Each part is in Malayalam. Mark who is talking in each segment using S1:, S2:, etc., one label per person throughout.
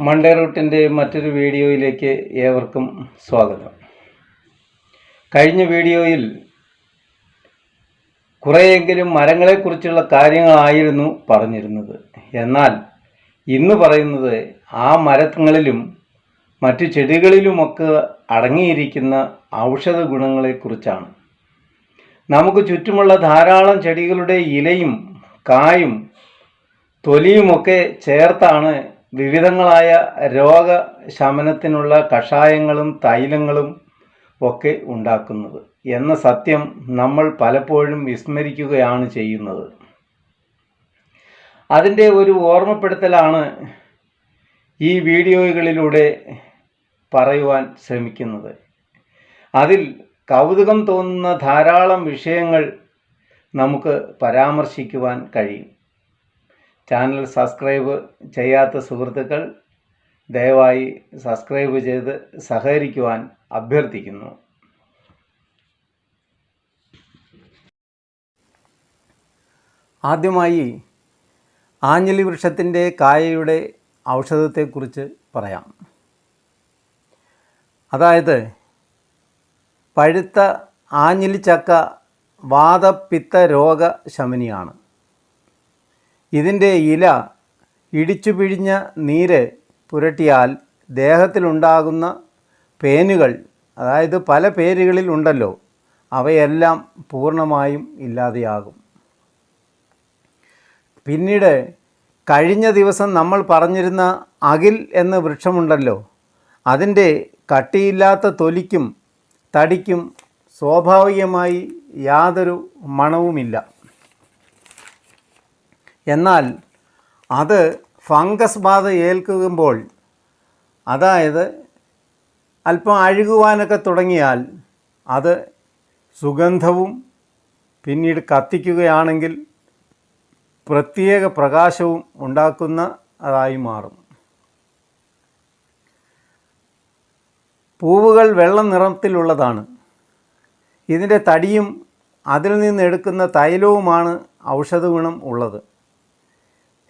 S1: മൺഡേ റൂട്ടിൻ്റെ മറ്റൊരു വീഡിയോയിലേക്ക് ഏവർക്കും സ്വാഗതം. കഴിഞ്ഞ വീഡിയോയിൽ കുറേയെങ്കിലും മരങ്ങളെക്കുറിച്ചുള്ള കാര്യങ്ങളായിരുന്നു പറഞ്ഞിരുന്നത്. എന്നാൽ ഇന്ന് പറയുന്നത് ആ മരങ്ങളിലും മറ്റു ചെടികളിലുമൊക്കെ അടങ്ങിയിരിക്കുന്ന ഔഷധ ഗുണങ്ങളെക്കുറിച്ചാണ്. നമുക്ക് ചുറ്റുമുള്ള ധാരാളം ചെടികളുടെ ഇലയും കായും തൊലിയുമൊക്കെ ചേർത്താണ് വിവിധങ്ങളായ രോഗശമനത്തിനുള്ള കഷായങ്ങളും തൈലങ്ങളും ഒക്കെ ഉണ്ടാക്കുന്നത് എന്ന സത്യം നമ്മൾ പലപ്പോഴും വിസ്മരിക്കുകയാണ് ചെയ്യുന്നത്. അതിൻ്റെ ഒരു ഓർമ്മപ്പെടുത്തലാണ് ഈ വീഡിയോകളിലൂടെ പറയുവാൻ ശ്രമിക്കുന്നത്. അതിൽ കൗതുകം തോന്നുന്ന ധാരാളം വിഷയങ്ങൾ നമുക്ക് പരാമർശിക്കുവാൻ കഴിയും. ചാനൽ സബ്സ്ക്രൈബ് ചെയ്യാത്ത സുഹൃത്തുക്കൾ ദയവായി സബ്സ്ക്രൈബ് ചെയ്ത് സഹകരിക്കുവാൻ അഭ്യർത്ഥിക്കുന്നു. ആദ്യമായി ആഞ്ഞിലി വൃക്ഷത്തിൻ്റെ കായയുടെ ഔഷധത്തെക്കുറിച്ച് പറയാം. അതായത് പഴുത്ത ആഞ്ഞിലിച്ചക്ക വാതപിത്ത രോഗശമനിയാണ്. ഇതിൻ്റെ ഇല ഇടിച്ചു പിഴിഞ്ഞ നീര് പുരട്ടിയാൽ ദേഹത്തിലുണ്ടാകുന്ന പേനുകൾ, അതായത് പല പേരുകളിൽ ഉണ്ടല്ലോ, അവയെല്ലാം പൂർണ്ണമായും ഇല്ലാതെയാകും. പിന്നീട് കഴിഞ്ഞ ദിവസം നമ്മൾ പറഞ്ഞിരുന്ന അകിൽ എന്ന വൃക്ഷമുണ്ടല്ലോ, അതിൻ്റെ കട്ടിയില്ലാത്ത തൊലിക്കും തടിക്കും സ്വാഭാവികമായി യാതൊരു മണവുമില്ല. എന്നാൽ അത് ഫംഗസ് ബാധ ഏൽക്കുമ്പോൾ, അതായത് അല്പം അഴുകുവാനൊക്കെ തുടങ്ങിയാൽ അത് സുഗന്ധവും പിന്നീട് കത്തിക്കുകയാണെങ്കിൽ പ്രത്യേക പ്രകാശവും ഉണ്ടാക്കുന്നതായി മാറും. പൂവുകൾ വെള്ള നിറത്തിലുള്ളതാണ്. ഇതിൻ്റെ തടിയും അതിൽ നിന്നെടുക്കുന്ന തൈലവുമാണ് ഔഷധ ഗുണം ഉള്ളത്.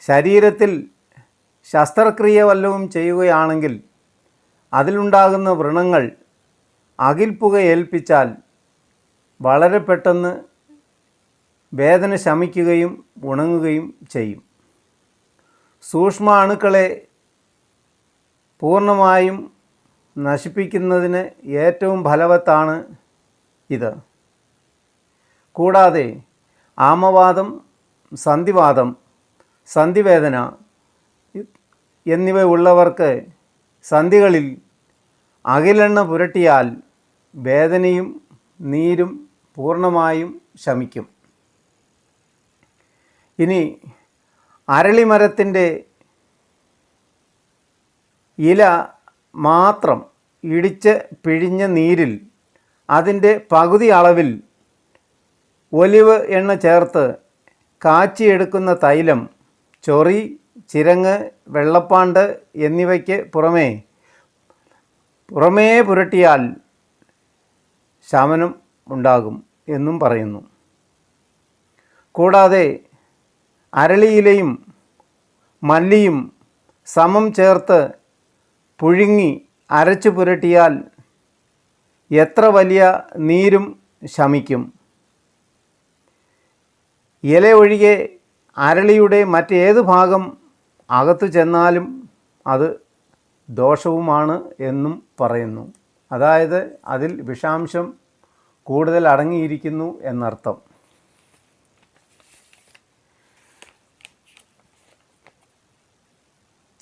S1: ശരീരത്തിൽ ശസ്ത്രക്രിയ വല്ലതും ചെയ്യുകയാണെങ്കിൽ അതിലുണ്ടാകുന്ന വ്രണങ്ങൾ അകിൽപ്പുക ഏൽപ്പിച്ചാൽ വളരെ പെട്ടെന്ന് വേദന ശമിക്കുകയും ഉണങ്ങുകയും ചെയ്യും. സൂക്ഷ്മ അണുക്കളെ പൂർണ്ണമായും നശിപ്പിക്കുന്നതിന് ഏറ്റവും ഫലവത്താണ് ഇത്. കൂടാതെ ആമവാദം, സന്ധിവാദം, സന്ധിവേദന എന്നിവ ഉള്ളവർക്ക് സന്ധികളിൽ അകിലെണ്ണ പുരട്ടിയാൽ വേദനയും നീരും പൂർണ്ണമായും ശമിക്കും. ഇനി അരളിമരത്തിൻ്റെ ഇല മാത്രം ഇടിച്ച് പിഴിഞ്ഞ നീരിൽ അതിൻ്റെ പകുതി അളവിൽ ഒലിവ് എണ്ണ ചേർത്ത് കാച്ചിയെടുക്കുന്ന തൈലം ചൊറി, ചിരങ്ങ്, വെള്ളപ്പാണ്ട് എന്നിവയ്ക്ക് പുറമേ പുരട്ടിയാൽ ശമനം ഉണ്ടാകും എന്നും പറയുന്നു. കൂടാതെ അരളിയിലയും മല്ലിയും സമം ചേർത്ത് പുഴുങ്ങി അരച്ചു പുരട്ടിയാൽ എത്ര വലിയ നീരും ശമിക്കും. ഇല ഒഴികെ അരളിയുടെ മറ്റേത് ഭാഗം അകത്തു ചെന്നാലും അത് ദോഷവുമാണ് എന്നും പറയുന്നു. അതായത് അതിൽ വിഷാംശം കൂടുതൽ അടങ്ങിയിരിക്കുന്നു എന്നർത്ഥം.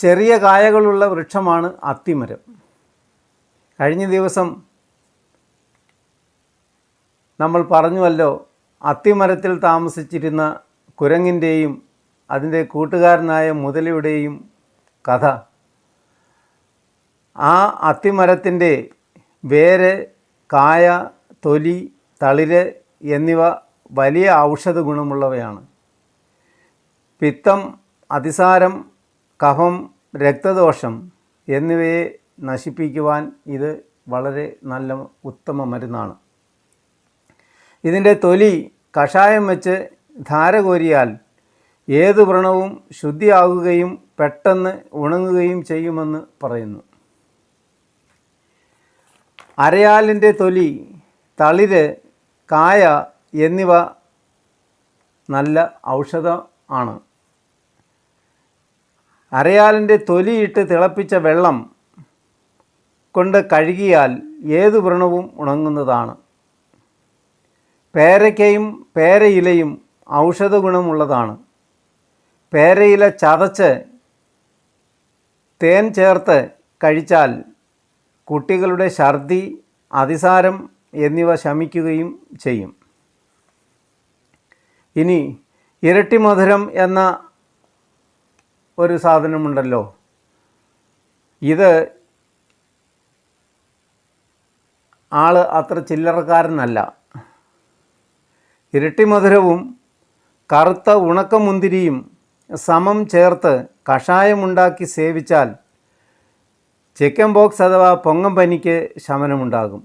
S1: ചെറിയ കായകളുള്ള വൃക്ഷമാണ് അത്തിമരം. കഴിഞ്ഞ ദിവസം നമ്മൾ പറഞ്ഞുവല്ലോ, അത്തിമരത്തിൽ താമസിച്ചിരുന്ന കുരങ്ങിൻ്റെയും അതിൻ്റെ കൂട്ടുകാരനായ മുതലയുടെയും കഥ. ആ അത്തിമരത്തിൻ്റെ വേര്, കായ, തൊലി, തളിര് എന്നിവ വലിയ ഔഷധ ഗുണമുള്ളവയാണ്. പിത്തം, അതിസാരം, കഫം, രക്തദോഷം എന്നിവയെ നശിപ്പിക്കുവാൻ ഇത് വളരെ നല്ല ഉത്തമ മരുന്നാണ്. ഇതിൻ്റെ തൊലി കഷായം വെച്ച് ധാര കോരിയാൽ ഏത് വ്രണവും ശുദ്ധിയാകുകയും പെട്ടെന്ന് ഉണങ്ങുകയും ചെയ്യുമെന്ന് പറയുന്നു. അരയാലിൻ്റെ തൊലി, തളിര്, കായ എന്നിവ നല്ല ഔഷധം ആണ്. അരയാലിൻ്റെ തൊലിയിട്ട് തിളപ്പിച്ച വെള്ളം കൊണ്ട് കഴുകിയാൽ ഏത് വ്രണവും ഉണങ്ങുന്നതാണ്. പേരയ്ക്കയും പേരയിലയും ഔഷധ ഗുണമുള്ളതാണ്. പേരയില ചതച്ച് തേൻ ചേർത്ത് കഴിച്ചാൽ കുട്ടികളുടെ ഛർദി, അതിസാരം എന്നിവ ശമിക്കുകയും ചെയ്യും. ഇനി ഇരട്ടി മധുരം എന്ന ഒരു സാധനമുണ്ടല്ലോ, ഇത് ആൾ അത്ര ചില്ലറക്കാരനല്ല. ഇരട്ടി മധുരവും കറുത്ത ഉണക്കമുന്തിരിയും സമം ചേർത്ത് കഷായമുണ്ടാക്കി സേവിച്ചാൽ ചിക്കൻ പോക്സ് അഥവാ പൊങ്ങം പനിക്ക് ശമനമുണ്ടാകും.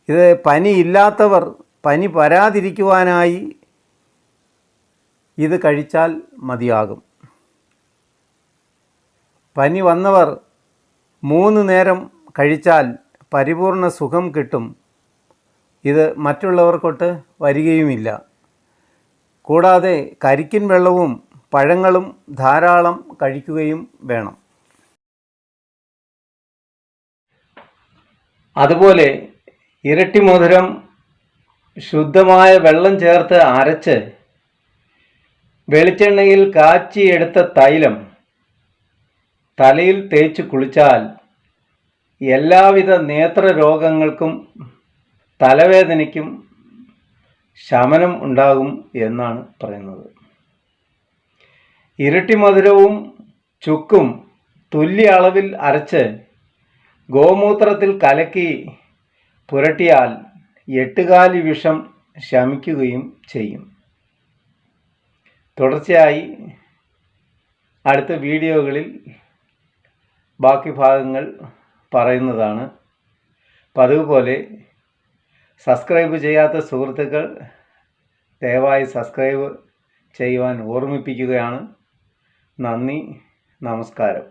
S1: ഇത് പനിയില്ലാത്തവർ പനി വരാതിരിക്കുവാനായി ഇത് കഴിച്ചാൽ മതിയാകും. പനി വന്നവർ 3 നേരം കഴിച്ചാൽ പരിപൂർണ സുഖം കിട്ടും. ഇത് മറ്റുള്ളവർക്കൊട്ട് വരികയുമില്ല. കൂടാതെ കരിക്കിൻ വെള്ളവും പഴങ്ങളും ധാരാളം കഴിക്കുകയും വേണം. അതുപോലെ ഇരട്ടി മധുരം ശുദ്ധമായ വെള്ളം ചേർത്ത് അരച്ച് വെളിച്ചെണ്ണയിൽ കാച്ചിയെടുത്ത തൈലം തലയിൽ തേച്ച് കുളിച്ചാൽ എല്ലാവിധ നേത്രരോഗങ്ങൾക്കും തലവേദനയ്ക്കും ശമനം ഉണ്ടാകും എന്നാണ് പറയുന്നത്. ഇരട്ടി മധുരവും ചുക്കും തുല്യ അളവിൽ അരച്ച് ഗോമൂത്രത്തിൽ കലക്കി പുരട്ടിയാൽ 8 കാലി വിഷം ശമിക്കുകയും ചെയ്യും. തുടർച്ചയായി അടുത്ത വീഡിയോകളിൽ ബാക്കി ഭാഗങ്ങൾ പറയുന്നതാണ്. പതിവ് പോലെ സബ്സ്ക്രൈബ് ചെയ്യാത്ത സുഹൃത്തുക്കൾ ദയവായി സബ്സ്ക്രൈബ് ചെയ്യുവാൻ ഓർമ്മിപ്പിക്കുകയാണ്. നന്ദി, നമസ്കാരം.